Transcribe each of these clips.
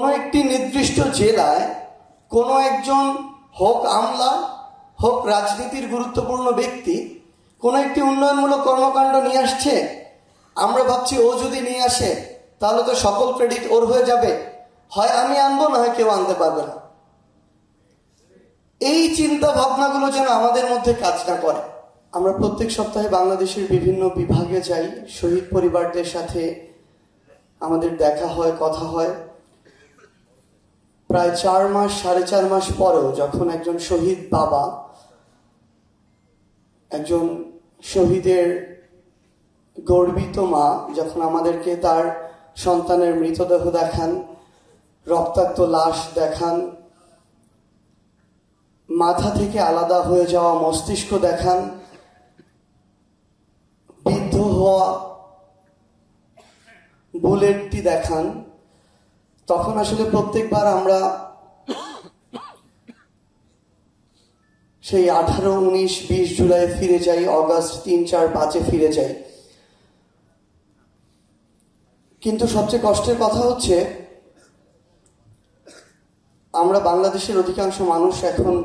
কোনো একটি নির্দিষ্ট জেলায় কোনো একজন হোক আমলা হোক রাজনীতির গুরুত্বপূর্ণ ব্যক্তি কোনো একটি উন্নয়নমূলক কর্মকাণ্ড নিয়ে আসছে, আমরা ভাবছি ও যদি নিয়ে আসে তাহলে তো সকল ক্রেডিট ওর হয়ে যাবে, হয় আমি আনবো না হয় কেউ আনতে পারবে না। এই চিন্তা ভাবনাগুলো যেন আমাদের মধ্যে কাজ না করে। আমরা প্রত্যেক সপ্তাহে বাংলাদেশের বিভিন্ন বিভাগে যাই, শহীদ পরিবারদের সাথে আমাদের দেখা হয়, কথা হয়। প্রায় 4 মাস 4.5 মাস পরেও যখন একজন শহীদ বাবা, একজন শহীদের গর্বিত মা যখন আমাদেরকে তার সন্তানের মৃতদেহ দেখান, রক্তাক্ত লাশ দেখান, মাথা থেকে আলাদা হয়ে যাওয়া মস্তিষ্ক দেখান, বিদ্ধ হওয়া বুলেটটি দেখান, তখন আসলে প্রত্যেকবার আমরা সেই 18, 19, 20 জুলাই ফিরে যাই, অগাস্ট 3, 4, 5-এ ফিরে যাই। কিন্তু সবচেয়ে কষ্টের কথা হচ্ছে আমরা বাংলাদেশের অধিকাংশ মানুষ এখন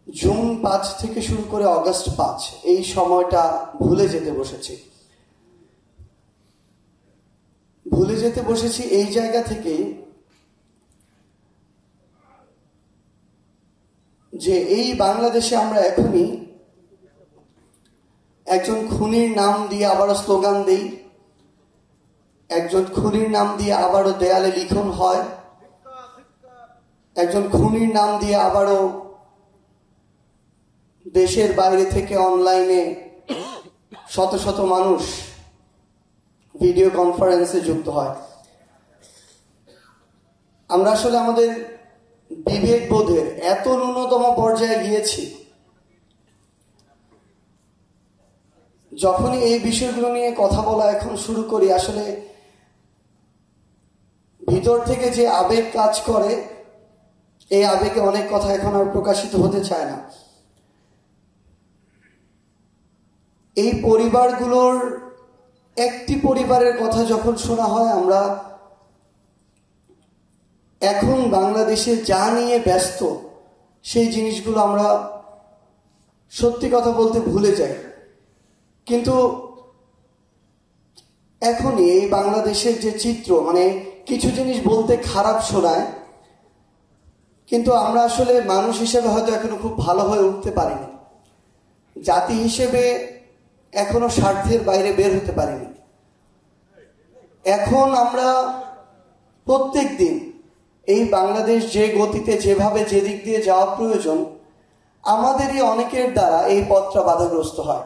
জুন 5 থেকে শুরু করে অগাস্ট 5 এই সময়টা ভুলে যেতে বসেছি। এই জায়গা থেকেই যে এই বাংলাদেশে আমরা এখনই একজন খুনির নাম দিয়ে আবারও স্লোগান দেই, একজন খুনির নাম দিয়ে আবারও দেয়ালে লিখন হয়, একজন খুনির নাম দিয়ে আবারও দেশের বাইরে থেকে অনলাইনে শত শত মানুষ ভিডিও কনফারেন্সে যুক্ত হয়। আমরা আসলে আমাদের বিবেক বোধের এত ন্যূনতম পর্যায়ে গিয়েছি, যখনই এই বিষয়গুলো নিয়ে কথা বলা এখন শুরু করি, আসলে ভিতর থেকে যে আবেগ কাজ করে, এই আবেগে অনেক কথা এখন আর প্রকাশিত হতে চায় না। এই পরিবারগুলোর একটি পরিবারের কথা যখন শোনা হয়, আমরা এখন বাংলাদেশে যা নিয়ে ব্যস্ত সেই জিনিসগুলো আমরা সত্যি কথা বলতে ভুলে যাই। কিন্তু এখনই এই বাংলাদেশের যে চিত্র, মানে কিছু জিনিস বলতে খারাপ শোনায়, কিন্তু আমরা আসলে মানুষ হিসেবে হয়তো এখনো খুব ভালো হয়ে উঠতে পারিনি, জাতি হিসেবে এখনো স্বার্থের বাইরে বের হতে পারিনি। এখন আমরা প্রত্যেক দিন এই বাংলাদেশ যে গতিতে, যেভাবে, যেদিক দিয়ে যাওয়া প্রয়োজন, আমাদেরই অনেকের দ্বারা এই পথটা বাধাগ্রস্ত হয়।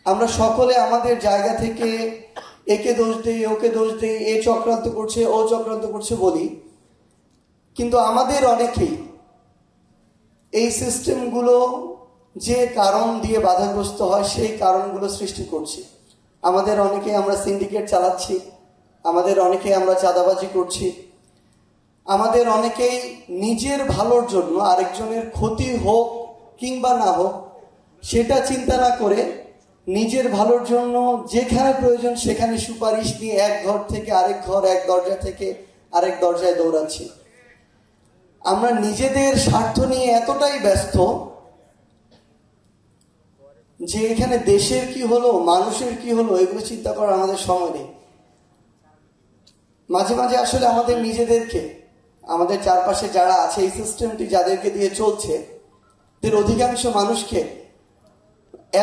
আমরা সকলে আমাদের জায়গা থেকে একে দোষ দেই, ওকে দোষ দেই, এ চক্রান্ত করছে, ও চক্রান্ত করছে বলি, কিন্তু আমাদের অনেকেই এই সিস্টেমগুলো যে কারণ দিয়ে বাধাগ্রস্ত হয় সেই কারণগুলো সৃষ্টি করছি। আমাদের অনেকে আমরা সিন্ডিকেট চালাচ্ছি, আমাদের অনেকে আমরা চাঁদাবাজি করছি, আমাদের অনেকেই নিজের ভালোর জন্য আরেকজনের ক্ষতি হোক কিংবা না হোক সেটা চিন্তা না করে নিজের ভালোর জন্য যেখানে প্রয়োজন সেখানে সুপারিশ নিয়ে এক ঘর থেকে আরেক ঘর, এক দরজা থেকে আরেক দরজায় দৌড়াচ্ছি। আমরা নিজেদের স্বার্থ নিয়ে এতটাই ব্যস্ত যে এখানে দেশের কি হলো, মানুষের কি হলো, এগুলো চিন্তা করার আমাদের সময় নেই। মাঝে মাঝে আসলে আমাদের নিজেদেরকে, আমাদের চারপাশে যারা আছে, এই সিস্টেমটি যাদেরকে দিয়ে চলছে, এর অধিকাংশ মানুষকে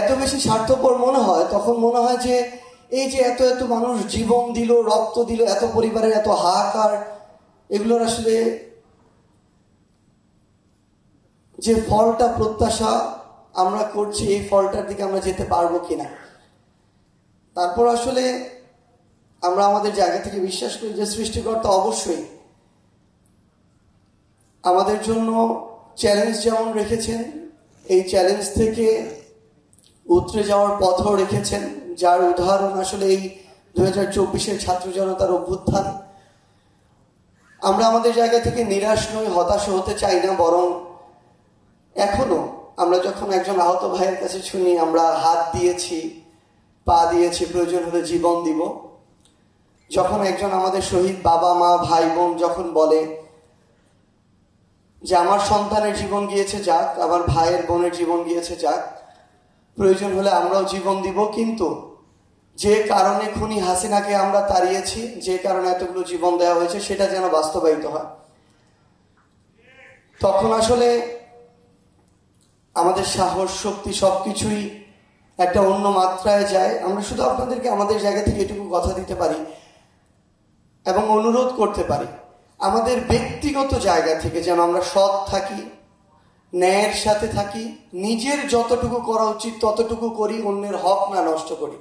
এত বেশি স্বার্থপর মনে হয়, তখন মনে হয় যে এই যে এত এত মানুষ জীবন দিল, রক্ত দিল, এত পরিবারের এত হাহাকার, এগুলোর আসলে যে ফলটা প্রত্যাশা আমরা করছি, এই ফলটার দিকে আমরা যেতে পারবো কিনা। তারপর আসলে আমরা আমাদের জায়গা থেকে বিশ্বাস করি যে সৃষ্টিকর্তা অবশ্যই আমাদের জন্য চ্যালেঞ্জ যেমন রেখেছেন, এই চ্যালেঞ্জ থেকে উতরে যাওয়ার পথও রেখেছেন, যার উদাহরণ আসলে এই 2024-এর ছাত্র জনতার অভ্যুত্থান। আমরা আমাদের জায়গা থেকে নিরাশ নই, হতাশ হতে চাই না, বরং এখনো আমরা যখন একজন আহত ভাইয়ের কাছে শুনি আমরা হাত দিয়েছি, পা দিয়েছি, প্রয়োজন হলে জীবন দিব, যখন একজন আমাদের শহীদ বাবা মা ভাই বোন যখন বলে যে আমার সন্তানের জীবন গিয়েছে যাক, আমার ভাইয়ের বোনের জীবন গিয়েছে যাক, প্রয়োজন হলে আমরাও জীবন দিব, কিন্তু যে কারণে খুনি হাসিনাকে আমরা তাড়িয়েছি, যে কারণে এতগুলো জীবন দেওয়া হয়েছে, সেটা যেন বাস্তবায়িত হয়। তখন আসলে আমাদের সাহস শক্তি সবকিছুই একটা অন্য মাত্রায় যায়। আমরা শুধু আপনাদেরকে আমাদের জায়গা থেকে এটুকু কথা দিতে পারি এবং অনুরোধ করতে পারি, আমাদের ব্যক্তিগত জায়গা থেকে যেন আমরা সৎ থাকি, ন্যায়ের সাথে থাকি, নিজের যতটুকু করা উচিত ততটুকু করি, অন্যের হক না নষ্ট করি।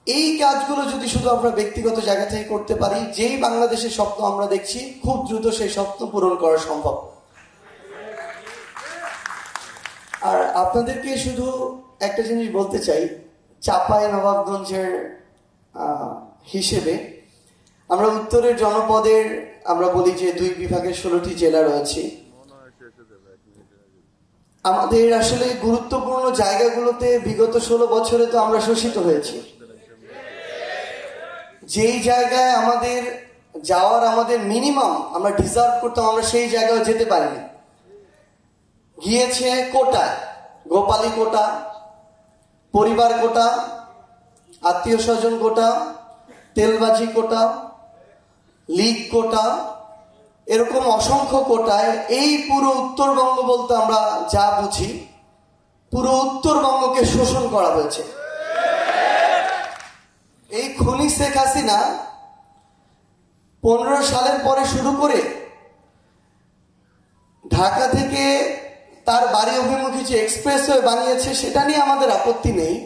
এই কাজগুলো যদি শুধু আমরা ব্যক্তিগত জায়গা থেকে করতে পারি, যেই বাংলাদেশের স্বপ্ন আমরা দেখছি, খুব দ্রুত সেই স্বপ্ন পূরণ করা সম্ভব। আর আপনাদেরকে শুধু একটা জিনিস বলতে চাই, চাঁপাইনবাবগঞ্জের হিসেবে আমরা উত্তরের জনপদের, আমরা বলি যে 2 বিভাগের 16টি জেলা রয়েছে। আমাদের আসলে গুরুত্বপূর্ণ জায়গাগুলোতে বিগত 16 বছরে তো আমরা শোষিত হয়েছি। যেই জায়গায় আমাদের যাওয়ার আমাদের মিনিমাম আমরা ডিজার্ভ করতাম, আমরা সেই জায়গায় যেতে পারিনি। গিয়েছে কোটায়, গোপালী কোটা, পরিবার কোটা, আত্মীয় স্বজন কোটা, তেলবাজি কোটা, লীগ কোটা, এরকম অসংখ্য কোটায় এই পুরো উত্তরবঙ্গ বলতে আমরা যা বুঝি, পুরো উত্তরবঙ্গকে শোষণ করা হয়েছে। এই খুনি শেখ হাসিনা 15 সালের পরে শুরু করে ঢাকা থেকে তার বাড়ি অভিমুখী যে এক্সপ্রেসওয়ে বানিয়েছে, সেটা নিয়ে আমাদের আপত্তি নেই,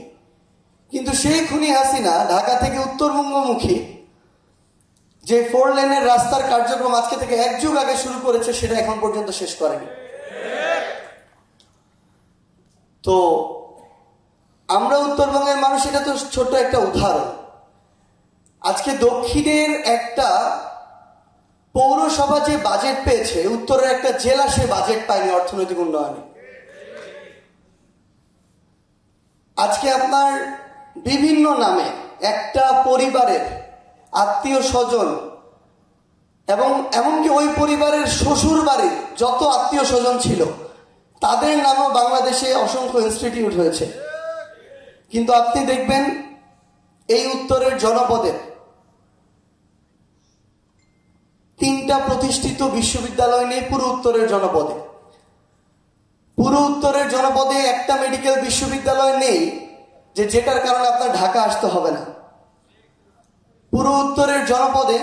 কিন্তু সেই খুনি হাসিনা ঢাকা থেকে উত্তরবঙ্গমুখী যে 4 লেনের রাস্তার কার্যক্রম আজকে থেকে 1 যুগ আগে শুরু করেছে, সেটা এখন পর্যন্ত শেষ করেনি। তো আমরা উত্তরবঙ্গের মানুষ, এটা তো ছোট একটা উদাহরণ। আজকে দক্ষিণের একটা পৌরসভা যে বাজেট পেয়েছে, উত্তরের একটা জেলা সে বাজেট পায়নি অর্থনৈতিক উন্নয়নে। আজকে আপনার বিভিন্ন নামে একটা পরিবারের আত্মীয় স্বজন এবং এমনকি ওই পরিবারের শ্বশুর বাড়ির যত আত্মীয় স্বজন ছিল, তাদের নামেও বাংলাদেশে অসংখ্য ইনস্টিটিউট হয়েছে। কিন্তু আপনি দেখবেন এই উত্তরের জনপদের 3টা প্রতিষ্ঠিত বিশ্ববিদ্যালয় নেই পুরো উত্তরের জনপদে। পুরো উত্তরের জনপদে একটা মেডিকেল বিশ্ববিদ্যালয় নেই, যেটার কারণে আপনার ঢাকা আসতে হবে না। পুরো উত্তরের জনপদে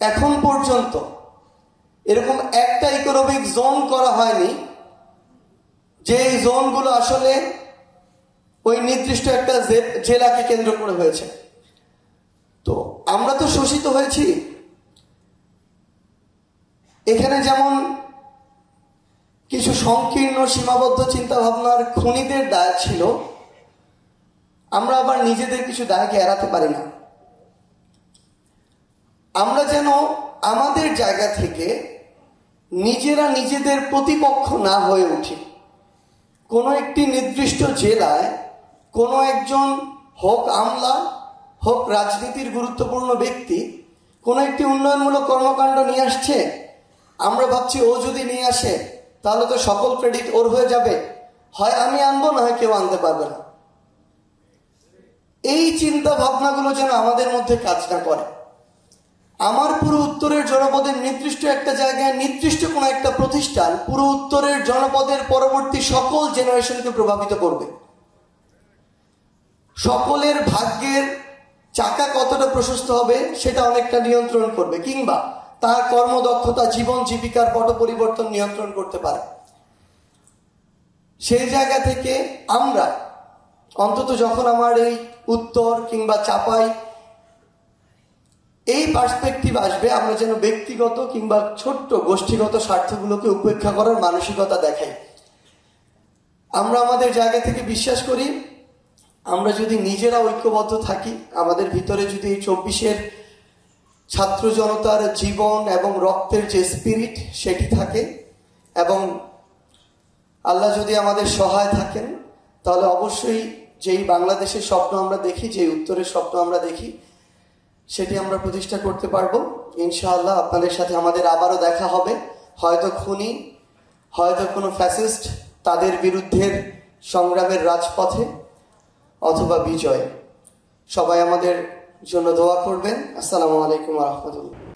এখন পর্যন্ত এরকম একটা ইকোনমিক জোন করা হয়নি, যে জোনগুলো আসলে ওই নির্দিষ্ট একটা জেলাকে কেন্দ্র করে হয়েছে। তো আমরা তো শোষিত হয়েছি। এখানে যেমন কিছু সংকীর্ণ সীমাবদ্ধ চিন্তা ভাবনার খুনিদের দায় ছিল, আমরা আবার নিজেদের কিছু দায়কে এড়াতে পারি না। আমরা যেন আমাদের জায়গা থেকে নিজেরা নিজেদের প্রতিপক্ষ না হয়ে উঠি। কোনো একটি নির্দিষ্ট জেলায় কোনো একজন, হোক আমলা হোক রাজনীতির গুরুত্বপূর্ণ ব্যক্তি, কোনো একটি উন্নয়নমূলক কর্মকাণ্ড নিয়ে আসছে, আমরা ভাবছি ও যদি নিয়ে আসে তাহলে তো সকল ক্রেডিট ওর হয়ে যাবে, হয় আমি আনবো না হয় কেউ আনতে পারবে না। এই চিন্তা ভাবনাগুলো যেন আমাদের মধ্যে কাজ না করে। আমার পুরো উত্তরের জনপদের নির্দিষ্ট একটা জায়গায় নির্দিষ্ট কোনো একটা প্রতিষ্ঠান পুরো উত্তরের জনপদের পরবর্তী সকল জেনারেশনকে প্রভাবিত করবে। সকলের ভাগ্যের চাকা কতটা প্রশস্ত হবে সেটা অনেকটা নিয়ন্ত্রণ করবে, কিংবা তার কর্মদক্ষতা, জীবন জীবিকার পট পরিবর্তন নিয়ন্ত্রণ করতে পারে। সেই জায়গা থেকে আমরা অন্তত যখন আমার এই উত্তর কিংবা চাপাই এই পার্সপেক্টিভ আসবে, আমরা যেন ব্যক্তিগত কিংবা ছোট্ট গোষ্ঠীগত স্বার্থগুলোকে উপেক্ষা করার মানসিকতা দেখাই। আমরা আমাদের জায়গা থেকে বিশ্বাস করি, আমরা যদি নিজেরা ঐক্যবদ্ধ থাকি, আমাদের ভিতরে যদি এই 24-এর ছাত্র জনতার জীবন এবং রক্তের যে স্পিরিট সেটি থাকে, এবং আল্লাহ যদি আমাদের সহায় থাকেন, তাহলে অবশ্যই যেই বাংলাদেশের স্বপ্ন আমরা দেখি, যেই উত্তরের স্বপ্ন আমরা দেখি, সেটি আমরা প্রতিষ্ঠা করতে পারবো ইনশাআল্লাহ। আপনাদের সাথে আমাদের আবারও দেখা হবে, হয়তো খুনি, হয়তো কোনো ফ্যাসিস্ট, তাদের বিরুদ্ধের সংগ্রামের রাজপথে, অথবা বিজয়। সবাই আমাদের জন্য দোয়া করবেন। আসসালামু আলাইকুম ওয়া রাহমাতুল্লাহ।